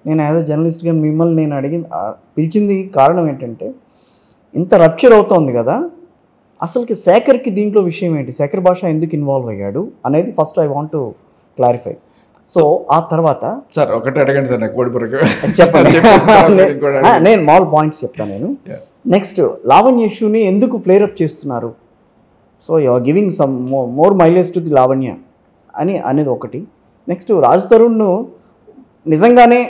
నేను as a జర్నలిస్ట్గా మిమ్మల్ని నేను పిలిచింది కారణం ఏంటంటే ఇంత రప్చర్ అవుతోంది కదా, అసలుకి శేఖర్కి దీంట్లో విషయం ఏంటి, శేఖర్ భాష ఎందుకు ఇన్వాల్వ్ అయ్యాడు అనేది first I want to clarify. So ఆ తర్వాత సార్ ఒకటి అడగండి సార్, నాకు చెప్పండి. నేను మామూలు పాయింట్స్ చెప్తాను నేను. నెక్స్ట్ లావణ్య ఇష్యూని ఎందుకు ఫ్లేరప్ చేస్తున్నారు, so you are giving some more mileage to the Lavanya అనేది ఒకటి. నెక్స్ట్ రాజ్ తరుణ్ నిజంగానే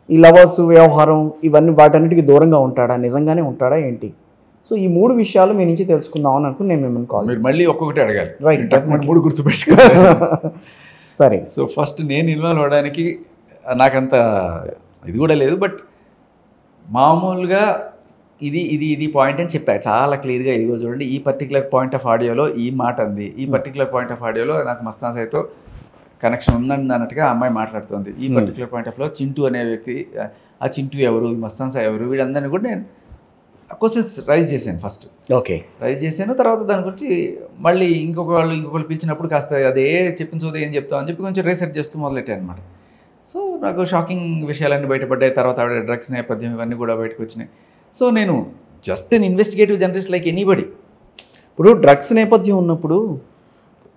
ఈ లవర్స్ వ్యవహారం ఇవన్నీ వాటన్నిటికీ దూరంగా ఉంటాడా, నిజంగానే ఉంటాడా ఏంటి? సో ఈ 3 విషయాలు మీ నుంచి తెలుసుకుందామని అనుకుని నేను మిమ్మల్ని కాల్. మీరు మళ్ళీ ఒక్కొక్కటి అడగాలి. రైట్, 3 గుర్తుపెట్టుకోవాలి. సరే. సో ఫస్ట్ నేను ఇన్వాల్వ్ అవ్వడానికి నాకంత ఇది కూడా లేదు, బట్ మామూలుగా ఇది పాయింట్ అని చెప్పా చాలా క్లియర్గా. ఇదిగో చూడండి, ఈ పర్టికులర్ పాయింట్ ఆఫ్ ఆడియోలో ఈ మాట అంది, ఈ పర్టికులర్ పాయింట్ ఆఫ్ ఆడియోలో నాకు మస్తాన్ సాయితో కనెక్షన్ ఉందని అన్నట్టుగా అమ్మాయి మాట్లాడుతుంది. ఈ పర్టికులర్ పాయింట్ ఆఫ్లో చింటూ అనే వ్యక్తి, ఆ చింటూ ఎవరు, ఈ మస్తాన్ సాయి ఎవరు, వీళ్ళందరినీ కూడా నేను క్వశ్చన్స్ రైజ్ చేశాను ఫస్ట్. ఓకే, రైజ్ చేశాను. తర్వాత దాని గురించి మళ్ళీ ఇంకొకళ్ళు పిలిచినప్పుడు కాస్త అదే చెప్పిన సోదే ఏం చెప్తామని చెప్పి కొంచెం రీసెర్చ్ చేస్తూ మొదలెట్టాను అనమాట. సో నాకు షాకింగ్ విషయాలన్నీ బయటపడ్డాయి. తర్వాత ఆవిడ డ్రగ్స్ నేపథ్యం ఇవన్నీ కూడా బయటకు వచ్చినాయి. సో నేను just an investigative journalist like anybody. ఇప్పుడు డ్రగ్స్ నేపథ్యం ఉన్నప్పుడు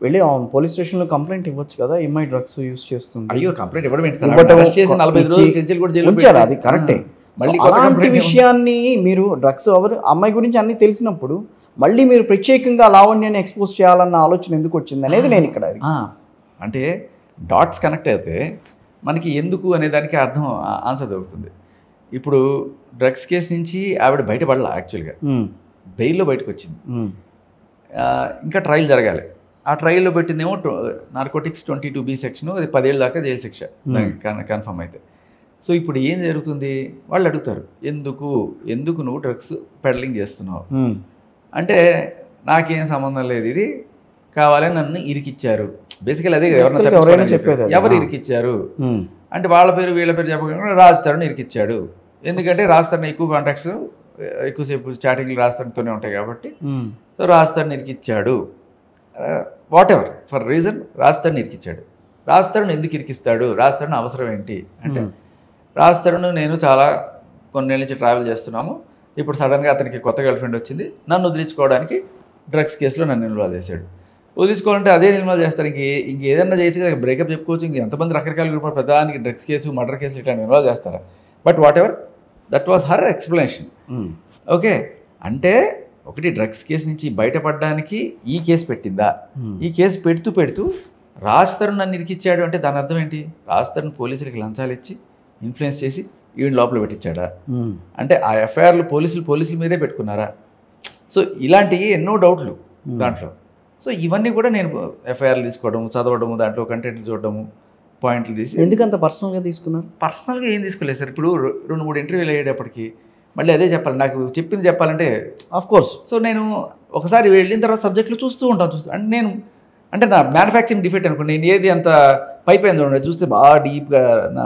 వెళ్ళి పోలీస్ స్టేషన్లో కంప్లైంట్ ఇవ్వచ్చు కదా, ఎంఐ డ్రగ్స్ యూజ్ చేస్తుంది. అయ్యో కంప్లైంట్ ఇవ్వడం ఉంచారు, అది కరెక్టే. మళ్ళీ అలాంటి విషయాన్ని మీరు డ్రగ్స్ అమ్మాయి గురించి అన్నీ తెలిసినప్పుడు మళ్ళీ మీరు ప్రత్యేకంగా లావణ్యాన్ని ఎక్స్పోజ్ చేయాలన్న ఆలోచన ఎందుకు వచ్చింది అనేది నేను ఇక్కడ అంటే డాట్స్ కనెక్ట్ అయితే మనకి ఎందుకు అనే దానికి అర్థం ఆన్సర్ దొరుకుతుంది. ఇప్పుడు డ్రగ్స్ కేసు నుంచి ఆవిడ బయటపడలా, యాక్చువల్గా బెయిల్లో బయటకు వచ్చింది. ఇంకా ట్రయల్ జరగాలి. ఆ ట్రయల్లో పెట్టిందేమో నార్కోటిక్స్ 22B సెక్షన్, అది 10 ఏళ్ళ దాకా జైలు శిక్ష కన్ఫర్మ్ అయితే. సో ఇప్పుడు ఏం జరుగుతుంది, వాళ్ళు అడుగుతారు ఎందుకు నువ్వు డ్రగ్స్ పెడలింగ్ చేస్తున్నావు అంటే నాకేం సంబంధం లేదు, ఇది కావాలని నన్ను ఇరికిచ్చారు. బేసికల్ అదే ఎవరైనా చెప్పేది, ఎవరు ఇరికిచ్చారు అంటే వాళ్ళ పేరు వీళ్ళ పేరు చెప్పకుండా రాజ్ తరుణ్ ఇరికిచ్చాడు. ఎందుకంటే రాజ్ తరుణ్ ఎక్కువ కాంటాక్ట్స్ ఎక్కువసేపు చాటింగ్లు రాజ్ తరుణ్తోనే ఉంటాయి కాబట్టి, సో రాజ్ తరుణ్ ఇరికిచ్చాడు, whatever for reason Raj Tarun ఇరికిచ్చాడు. రాజ్ తరుణ్ ఎందుకు ఇరికిస్తాడు, రాజ్ తరుణ్ అవసరం ఏంటి అంటే, రాజ్ తరుణ్ నేను చాలా కొన్నేళ్ళ నుంచి ట్రావెల్ చేస్తున్నాము, ఇప్పుడు సడన్గా అతనికి కొత్త గర్ల్ ఫ్రెండ్ వచ్చింది, నన్ను వదిలించుకోవడానికి డ్రగ్స్ కేసులో నన్ను ఇన్వాల్వ్ చేశాడు. వదిలించుకోవాలంటే అదే ఇన్వాల్వ్ చేస్తారు, ఇంకేదన్నా చేయొచ్చు కదా, బ్రేకప్ చెప్పుకోవచ్చు, ఎంతమంది రకరకాల గ్రూప్ ప్రధానికి డ్రగ్స్ కేసు మర్డర్ కేసులు ఇట్లా ఇన్వాల్వ్ చేస్తారా. But what ever, that was her explanation. Okay, అంటే ఒకటి డ్రగ్స్ కేసు నుంచి బయటపడడానికి ఈ కేసు పెట్టిందా, ఈ కేసు పెడుతూ రాజ్ తరుణ్ నన్ను ఇరికిచ్చాడు అంటే దాని అర్థం ఏంటి, రాజ్ తరుణ్ పోలీసులకి లంచాలు ఇచ్చి ఇన్ఫ్లుయెన్స్ చేసి ఈవిడ లోపల పెట్టించాడా అంటే ఆ ఎఫ్ఐఆర్లు పోలీసుల మీదే పెట్టుకున్నారా. సో ఇలాంటివి ఎన్నో డౌట్లు దాంట్లో. సో ఇవన్నీ కూడా నేను ఎఫ్ఐఆర్లు తీసుకోవడము, చదవడము, దాంట్లో కంటెంట్లు చూడడము, పాయింట్లు తీసి. ఎందుకంత పర్సనల్గా తీసుకున్నారు? పర్సనల్గా ఏం తీసుకోలేదు సార్. ఇప్పుడు 2-3 ఇంటర్వ్యూలు అయ్యేటప్పటికి మళ్ళీ అదే చెప్పాలి, నాకు చెప్పింది చెప్పాలంటే ఆఫ్ కోర్స్. సో నేను ఒకసారి వెళ్ళిన తర్వాత సబ్జెక్టులు చూస్తూ ఉంటాను. అంటే నా మ్యానుఫ్యాక్చరింగ్ డిఫెక్ట్ అనుకోండి, నేను ఏది అంత పైపోయింది చూడండి, చూస్తే బాగా డీప్గా నా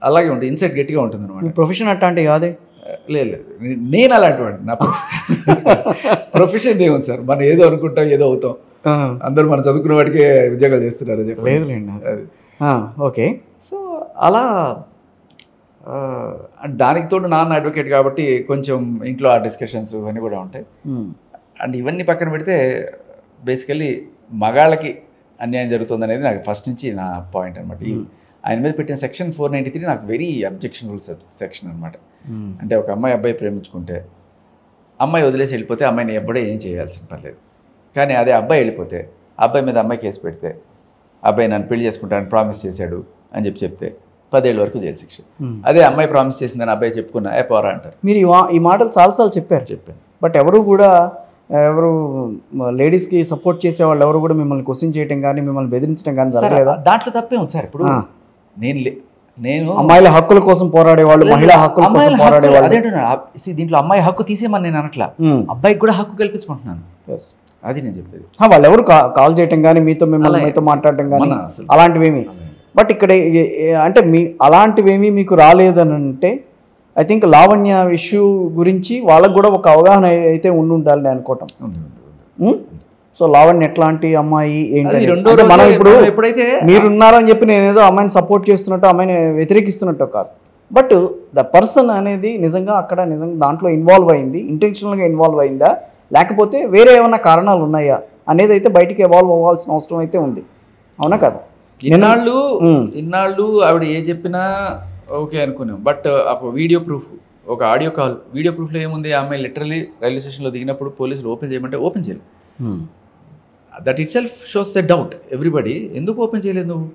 అలాగే ఉంటుంది, ఇన్సైట్ గట్టిగా ఉంటుంది అనమాట. ప్రొఫెషన్ అట్లాంటి కాదే? లేదు, నేను అలాంటి వాడిని. నా ప్రొఫెషన్ ఏముంది సార్, మనం ఏదో అనుకుంటాం ఏదో అవుతాం, అందరూ మనం చదువుకున్న వాటికే ఉద్యోగాలు చేస్తున్నారు. లేదులేండి. ఓకే. సో అలా దానికి తోడు నాన్న అడ్వకేట్ కాబట్టి కొంచెం ఇంట్లో ఆ డిస్కషన్స్ ఇవన్నీ కూడా ఉంటాయి. అండ్ ఇవన్నీ పక్కన పెడితే బేసికల్లీ మగాళ్ళకి అన్యాయం జరుగుతుంది అనేది నాకు ఫస్ట్ నుంచి నా పాయింట్ అనమాట. ఆయన మీద పెట్టిన సెక్షన్ 493 నాకు వెరీ అబ్జెక్షనబుల్ సెక్షన్ అనమాట. అంటే ఒక అబ్బాయి ప్రేమించుకుంటే అమ్మాయి వదిలేసి వెళ్ళిపోతే అమ్మాయిని ఎప్పుడే ఏం చేయాల్సిన పర్లేదు. కానీ అదే అబ్బాయి వెళ్ళిపోతే అబ్బాయి మీద అమ్మాయి కేసు పెడితే, అబ్బాయి నన్ను పెళ్లి చేసుకుంటానని ప్రామిస్ చేశాడు అని చెప్తే 10 ఏళ్ళ వరకు జైలు శిక్ష. అదే అమ్మాయి ప్రామిస్ చేసిందని అబ్బాయి చెప్పుకున్నా పోరా అంటారు. మీరు ఈ మాటలు చాలాసార్లు చెప్పాను. బట్ ఎవరు లేడీస్కి సపోర్ట్ చేసే వాళ్ళు ఎవరు కూడా మిమ్మల్ని క్వశ్చన్ చేయడం కానీ మిమ్మల్ని బెదిరించడం కానీ జరగలేదా? దాంట్లో తప్పే ఉంది సార్. ఇప్పుడు నేను అమ్మాయిల హక్కుల కోసం పోరాడేవాళ్ళు, మహిళా హక్కుల కోసం పోరాడేవాళ్ళు, అదే దీంట్లో అమ్మాయి హక్కు తీసేమని నేను అనట్లా, అబ్బాయికి కూడా హక్కు కల్పించుకుంటున్నాను. అది నేను చెప్పేది. వాళ్ళు ఎవరు కాల్ చేయటం కానీ మీతో మాట్లాడటం కానీ అలాంటివేమి. బట్ ఇక్కడ అంటే అలాంటివేమీ మీకు రాలేదని అంటే ఐ థింక్ లావణ్య ఇష్యూ గురించి వాళ్ళకు కూడా ఒక అవగాహన అయితే ఉండాలని అనుకోవటం. సో లావణ్య ఎట్లాంటి అమ్మాయి ఏంటి, మనం ఇప్పుడు ఎప్పుడైతే మీరున్నారని చెప్పి నేనేదో అమ్మాయిని సపోర్ట్ చేస్తున్నట్టు, అమ్మాయిని వ్యతిరేకిస్తున్నట్టు కాదు. బట్ ద పర్సన్ అనేది నిజంగా అక్కడ నిజంగా దాంట్లో ఇన్వాల్వ్ అయింది, ఇంటెన్షనల్గా ఇన్వాల్వ్ అయిందా లేకపోతే వేరే ఏమైనా కారణాలు ఉన్నాయా అనేది అయితే బయటికి ఎవాల్వ్ అవ్వాల్సిన అవసరం అయితే ఉంది, అవునా కదా? ఇన్నాళ్ళు ఆవిడ ఏ చెప్పినా ఓకే అనుకున్నాం. బట్ వీడియో ప్రూఫ్, ఒక ఆడియో కాల్, వీడియో ప్రూఫ్లో ఏముంది, ఆ అమ్మాయి లిటరలీ రైల్వే స్టేషన్లో దిగినప్పుడు పోలీసులు ఓపెన్ చేయమంటే ఓపెన్ చేయలేదు. That it self shows a doubt everybody. ఎందుకు ఓపెన్ చేయలేదు నువ్వు?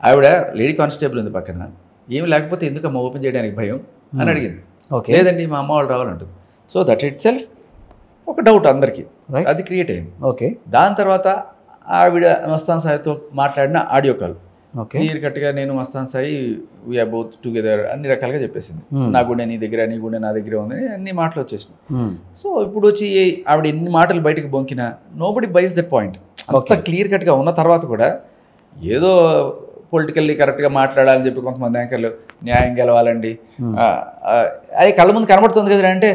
ఆవిడ లేడీ కానిస్టేబుల్ ఉంది పక్కన, ఏమి లేకపోతే ఎందుకు అమ్మ ఓపెన్ చేయడానికి భయం అని అడిగింది. లేదండి మా అమ్మ వాళ్ళు రావాలంటుంది. సో దట్ ఇట్ సెల్ఫ్ ఒక డౌట్ అందరికీ, అది క్రియేట్ అయింది. ఓకే, దాని తర్వాత ఆవిడ మస్తాన్ సాయితో మాట్లాడిన ఆడియో కాల్ క్లియర్ కట్గా నేను Mastan Sai we are both together అన్ని రకాలుగా చెప్పేసింది. నా గుండె నీ దగ్గర, నీ గుండె నా దగ్గర ఉంది, అన్ని మాటలు వచ్చేసినాయి. సో ఇప్పుడు వచ్చి ఆవిడ ఎన్ని మాటలు బయటకు బొంకినా నోబడి బైస్ దట్ పాయింట్. అంత క్లియర్ కట్గా ఉన్న తర్వాత కూడా ఏదో పొలిటికల్లీ కరెక్ట్గా మాట్లాడాలని చెప్పి కొంతమంది యాంకర్లు న్యాయం గెలవాలండి, అది కళ్ళ ముందు కనబడుతుంది కదా అంటే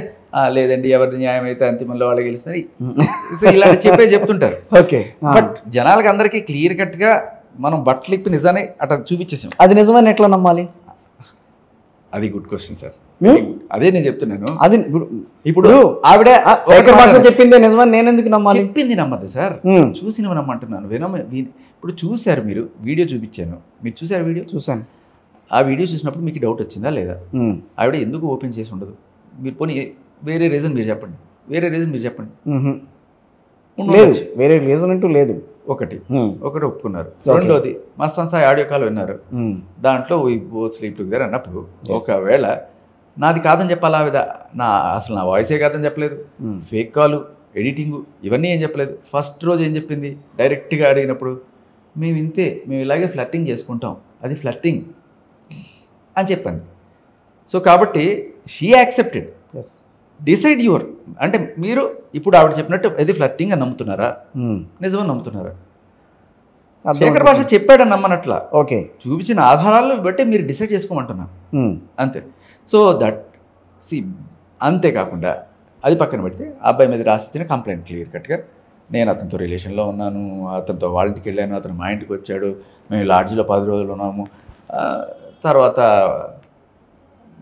లేదండి ఎవరిది న్యాయం అయితే అంతిమంలో వాళ్ళు గెలుస్తుంది ఇలా చెప్తుంటారు. ఓకే, బట్ జనాలకి అందరికీ క్లియర్ కట్గా మనం బట్టలు ఇప్పి నిజాన్ని అట్లా చూపించేసాం. అది నిజమని ఎట్లా నమ్మాలి? అది గుడ్ క్వశ్చన్ సార్. అదే నేను చెప్తున్నాను. అది ఇప్పుడు ఆవిడ శేఖర్ భాష చెప్పిందే నిజమని నేను ఎందుకు నమ్మాలి? చెప్పింది నమ్మద్దు సార్, చూసినవి నమ్మంటున్నాను. ఇప్పుడు చూశారు, మీరు వీడియో చూపించాను, మీరు చూసారు వీడియో? చూసాను. ఆ వీడియో చూసినప్పుడు మీకు డౌట్ వచ్చిందా లేదా? ఆవిడ ఎందుకు ఓపెన్ చేసి ఉండదు? మీరు పోనీ వేరే రీజన్ మీరు చెప్పండి, వేరే రీజన్ మీరు చెప్పండి. లేదు, వేరే రీజన్ అంటూ లేదు. ఒకటి ఒప్పుకున్నారు. రెండోది మస్తాన్ సాయి ఆడియో కాల్ విన్నారు, దాంట్లో బోత్ స్లీప్ టుగెదర్ అన్నప్పుడు ఒకవేళ నాది కాదని చెప్పాలి ఆవిడ, అసలు నా వాయిసే కాదని చెప్పలేదు, ఫేక్ కాలు, ఎడిటింగు ఇవన్నీ ఏం చెప్పలేదు. ఫస్ట్ రోజు ఏం చెప్పింది, డైరెక్ట్గా అడిగినప్పుడు మేము ఇంతే, మేము ఇలాగే ఫ్లర్టింగ్ చేసుకుంటాం, అది ఫ్లర్టింగ్ అని చెప్పింది. సో కాబట్టి షీ యాక్సెప్టెడ్. డిసైడ్ యువర్, అంటే మీరు ఇప్పుడు ఆవిడ చెప్పినట్టు అది ఫ్లర్టింగ్ అని నమ్ముతున్నారా, నిజమని నమ్ముతున్నారా? శేఖర్ భాష చెప్పాడని నమ్మనట్లా, ఓకే, చూపించిన ఆధారాలను బట్టి మీరు డిసైడ్ చేసుకోమంటున్నారు అంతే. సో దట్ అంతేకాకుండా అది పక్కన పెడితే అబ్బాయి మీద రాసిచ్చిన కంప్లైంట్ క్లియర్ కట్గా, నేను అతనితో రిలేషన్లో ఉన్నాను, అతనితో వాళ్ళ ఇంటికి వెళ్ళాను, అతను మా ఇంటికి వచ్చాడు, మేము లాడ్జ్లో 10 రోజులు ఉన్నాము, తర్వాత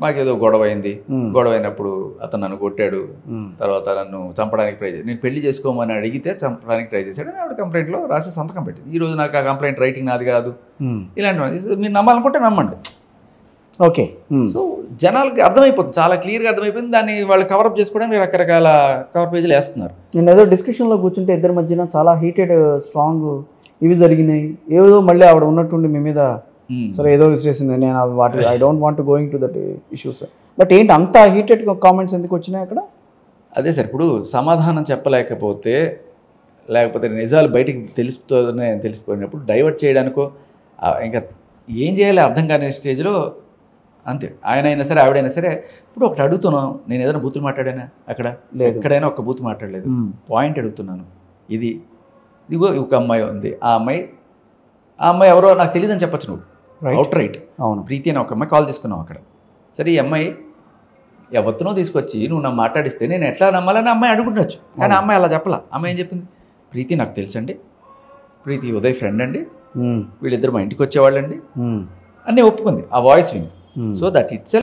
మాకేదో గొడవ అయింది, గొడవ అయినప్పుడు అతను నన్ను కొట్టాడు, తర్వాత నన్ను చంపడానికి ట్రై చేశాడు, నేను పెళ్లి చేసుకోమని అడిగితే చంపడానికి ట్రై చేశాడు అని ఆవిడ కంప్లైంట్లో రాసి సంతకం పెట్టింది. ఈరోజు నాకు ఆ కంప్లైంట్ రైటింగ్ నాది కాదు, ఇలాంటివి మీరు నమ్మాలనుకుంటే నమ్మండి. ఓకే, సో జనాలకి అర్థమైపోతుంది, చాలా క్లియర్గా అర్థమైపోయింది. దాన్ని వాళ్ళు కవరప్ చేసుకోవడానికి రకరకాల కవర్ పేజీలు వేస్తున్నారు. నేను ఏదో డిస్కషన్లో కూర్చుంటే ఇద్దరి మధ్యన చాలా హీటెడ్ స్ట్రాంగ్ ఇవి జరిగినాయి, ఏదో మళ్ళీ ఆవిడ ఉన్నట్టుండి మీ మీద సరే ఏదో విసిరేసింది, నేను వాటి I don't want going to that issues. But ఏంటి అంత హీటెడ్ కామెంట్స్ ఎందుకు వచ్చినాయి అక్కడ? అదే సార్, ఇప్పుడు సమాధానం చెప్పలేకపోతే లేకపోతే నిజాలు బయటికి తెలిసిపోయినప్పుడు డైవర్ట్ చేయడానికో ఇంకా ఏం చేయాలి అర్థం కాని స్టేజ్లో అంతే. ఆయన అయినా సరే ఆవిడైనా సరే ఇప్పుడు ఒకటి అడుగుతున్నాను, నేను ఏదైనా బూతులు మాట్లాడానా? అక్కడ ఎక్కడైనా ఒక బూతు మాట్లాడలేదు, పాయింట్ అడుగుతున్నాను. ఇదిగో ఒక అమ్మాయి ఉంది, ఆ అమ్మాయి ఎవరో నాకు తెలియదని చెప్పచ్చు నువ్వు, అవుట్ రైట్. అవును, ప్రీతి అని ఒక అమ్మాయి కాల్ తీసుకున్నావు అక్కడ. సరే ఈ అమ్మాయి ఎవరినో తీసుకొచ్చి నువ్వు నా మాట్లాడిస్తే నేను ఎట్లా నమ్మాలని అమ్మాయి అడుగుండొచ్చు, కానీ ఆ అమ్మాయి అలా చెప్పలా. అమ్మాయి ఏం చెప్పింది, ప్రీతి నాకు తెలుసండి, ప్రీతి ఉదయ్ ఫ్రెండ్ అండి, వీళ్ళిద్దరు మా ఇంటికి వచ్చేవాళ్ళండి అన్నీ ఒప్పుకుంది ఆ వాయిస్ విని. So that it's